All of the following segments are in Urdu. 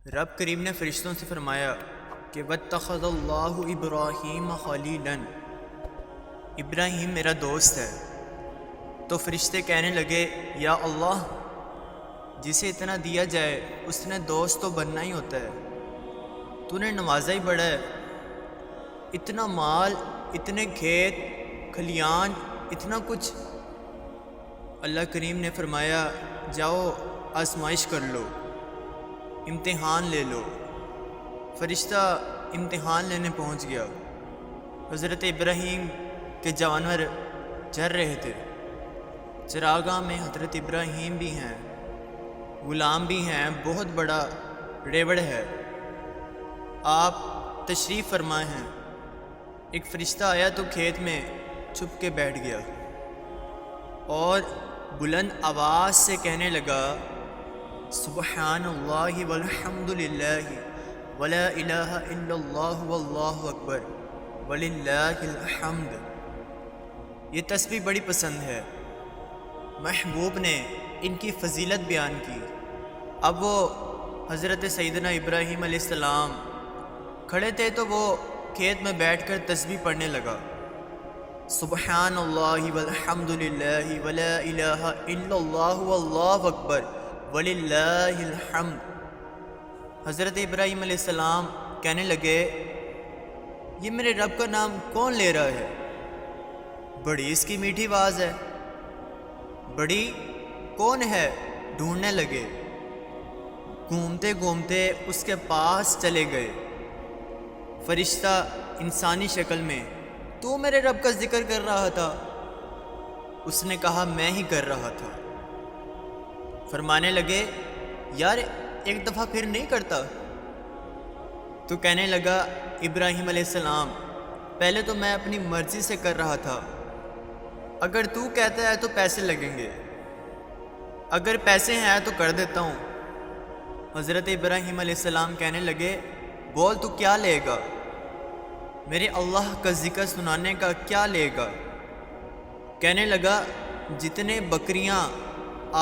رب کریم نے فرشتوں سے فرمایا کہ وَاتَّخَذَ اللَّهُ إِبْرَاهِيمَ خَلِيلًا، ابراہیم میرا دوست ہے۔ تو فرشتے کہنے لگے یا اللہ، جسے اتنا دیا جائے اس نے دوست تو بننا ہی ہوتا ہے، تو نے نوازا ہی بڑا ہے، اتنا مال، اتنے کھیت کھلیان، اتنا کچھ۔ اللہ کریم نے فرمایا جاؤ آزمائش کر لو، امتحان لے لو۔ فرشتہ امتحان لینے پہنچ گیا۔ حضرت ابراہیم کے جانور چر رہے تھے، چراگاہ میں حضرت ابراہیم بھی ہیں، غلام بھی ہیں، بہت بڑا ریوڑ ہے۔ آپ تشریف فرمائے ہیں، ایک فرشتہ آیا تو کھیت میں چھپ کے بیٹھ گیا اور بلند آواز سے کہنے لگا سبحان اللہ والحمد للہ ولا الہ الا اللہ واللہ اکبر وللہ الحمد۔ یہ تسبیح بڑی پسند ہے۔ محبوب نے ان کی فضیلت بیان کی۔ اب وہ حضرت سیدنا ابراہیم علیہ السلام کھڑے تھے تو وہ کھیت میں بیٹھ کر تسبیح پڑھنے لگا، سبحان اللہ والحمد للہ ولا الہ الا اللہ واللہ اکبر وللہ الحمد۔ حضرت ابراہیم علیہ السلام کہنے لگے یہ میرے رب کا نام کون لے رہا ہے؟ بڑی اس کی میٹھی آواز ہے، بڑی کون ہے؟ ڈھونڈنے لگے، گھومتے گھومتے اس کے پاس چلے گئے۔ فرشتہ انسانی شکل میں، تو میرے رب کا ذکر کر رہا تھا؟ اس نے کہا میں ہی کر رہا تھا۔ فرمانے لگے یار ایک دفعہ پھر نہیں کرتا؟ تو کہنے لگا ابراہیم علیہ السلام پہلے تو میں اپنی مرضی سے کر رہا تھا، اگر تو کہتا ہے تو پیسے لگیں گے، اگر پیسے ہیں تو کر دیتا ہوں۔ حضرت ابراہیم علیہ السلام کہنے لگے بول تو کیا لے گا؟ میرے اللہ کا ذکر سنانے کا کیا لے گا؟ کہنے لگا جتنے بکریاں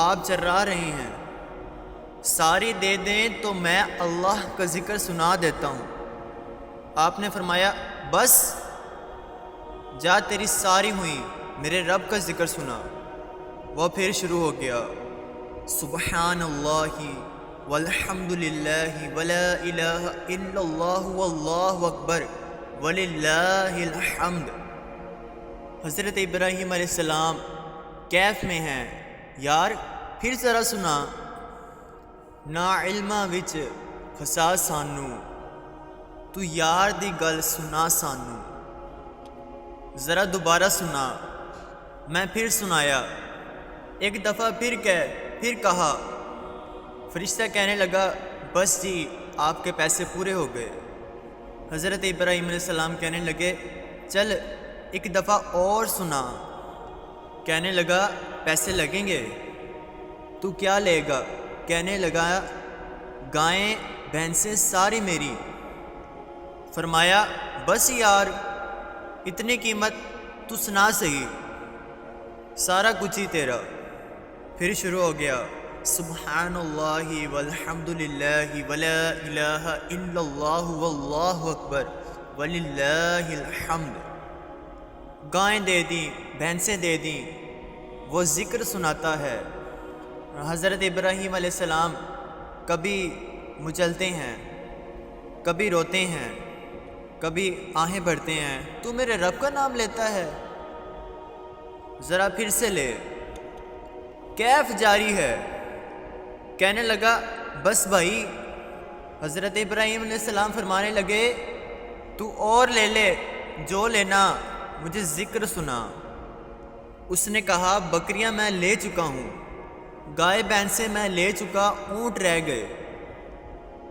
آپ چرا رہے ہیں ساری دے دیں تو میں اللہ کا ذکر سنا دیتا ہوں۔ آپ نے فرمایا بس جا تیری ساری ہوئی، میرے رب کا ذکر سنا۔ وہ پھر شروع ہو گیا سبحان اللہ والحمد للہ ولا الہ الا اللہ واللہ اکبر وللہ الحمد۔ حضرت ابراہیم علیہ السلام کیف میں ہیں، یار پھر ذرا سنا۔ نا علمہ وچ پھسا سانو، تو یار دی گل سنا سانو۔ ذرا دوبارہ سنا۔ میں پھر سنایا، ایک دفعہ پھر کہا۔ فرشتہ کہنے لگا بس جی آپ کے پیسے پورے ہو گئے۔ حضرت ابراہیم علیہ السلام کہنے لگے چل ایک دفعہ اور سنا۔ کہنے لگا پیسے لگیں گے، تو کیا لے گا؟ کہنے لگا گائیں بھینسیں ساری میری۔ فرمایا بس یار اتنی قیمت تو سنا صحیح، سارا کچھ ہی تیرا۔ پھر شروع ہو گیا سبحان اللہ والحمد للہ ولا الہ الا اللہ واللہ اکبر وللہ الحمد۔ گائیں دے دیں، بھینسیں دے دیں، وہ ذکر سناتا ہے۔ حضرت ابراہیم علیہ السلام کبھی مچلتے ہیں، کبھی روتے ہیں، کبھی آہیں بھرتے ہیں، تو میرے رب کا نام لیتا ہے؟ ذرا پھر سے لے۔ کیف جاری ہے۔ کہنے لگا بس بھائی۔ حضرت ابراہیم علیہ السلام فرمانے لگے تو اور لے لے، جو لینا، مجھے ذکر سنا۔ اس نے کہا بکریاں میں لے چکا ہوں، گائے بھینسیں میں لے چکا، اونٹ رہ گئے،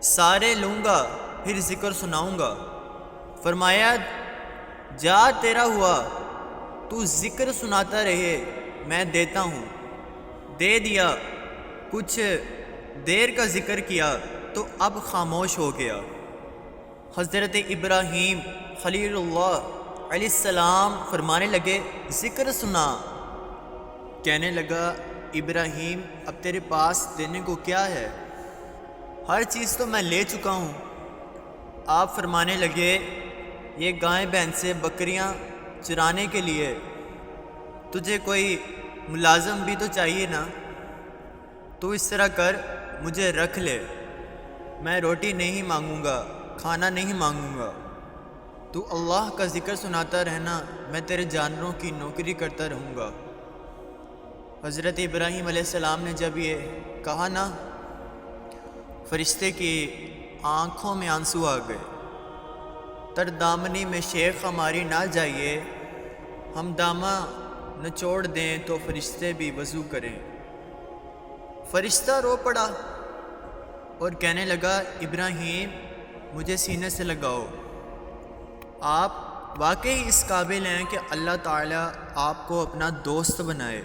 سارے لوں گا پھر ذکر سناؤں گا۔ فرمایا جا تیرا ہوا، تو ذکر سناتا رہے، میں دیتا ہوں۔ دے دیا، کچھ دیر کا ذکر کیا تو اب خاموش ہو گیا۔ حضرت ابراہیم خلیل اللہ علیہ السلام فرمانے لگے ذکر سنا۔ کہنے لگا ابراہیم اب تیرے پاس دینے کو کیا ہے؟ ہر چیز تو میں لے چکا ہوں۔ آپ فرمانے لگے یہ گائے بھینسیں بکریاں چرانے کے لیے تجھے کوئی ملازم بھی تو چاہیے نا، تو اس طرح کر مجھے رکھ لے، میں روٹی نہیں مانگوں گا، کھانا نہیں مانگوں گا، تو اللہ کا ذکر سناتا رہنا، میں تیرے جانوروں کی نوکری کرتا رہوں گا۔ حضرت ابراہیم علیہ السلام نے جب یہ کہا نا، فرشتے کی آنکھوں میں آنسو آ گئے۔ تر دامنی میں شیخ ہماری نہ جائیے، ہم دامہ نچوڑ دیں تو فرشتے بھی وضو کریں۔ فرشتہ رو پڑا اور کہنے لگا ابراہیم مجھے سینے سے لگاؤ، آپ واقعی اس قابل ہیں کہ اللہ تعالیٰ آپ کو اپنا دوست بنائے۔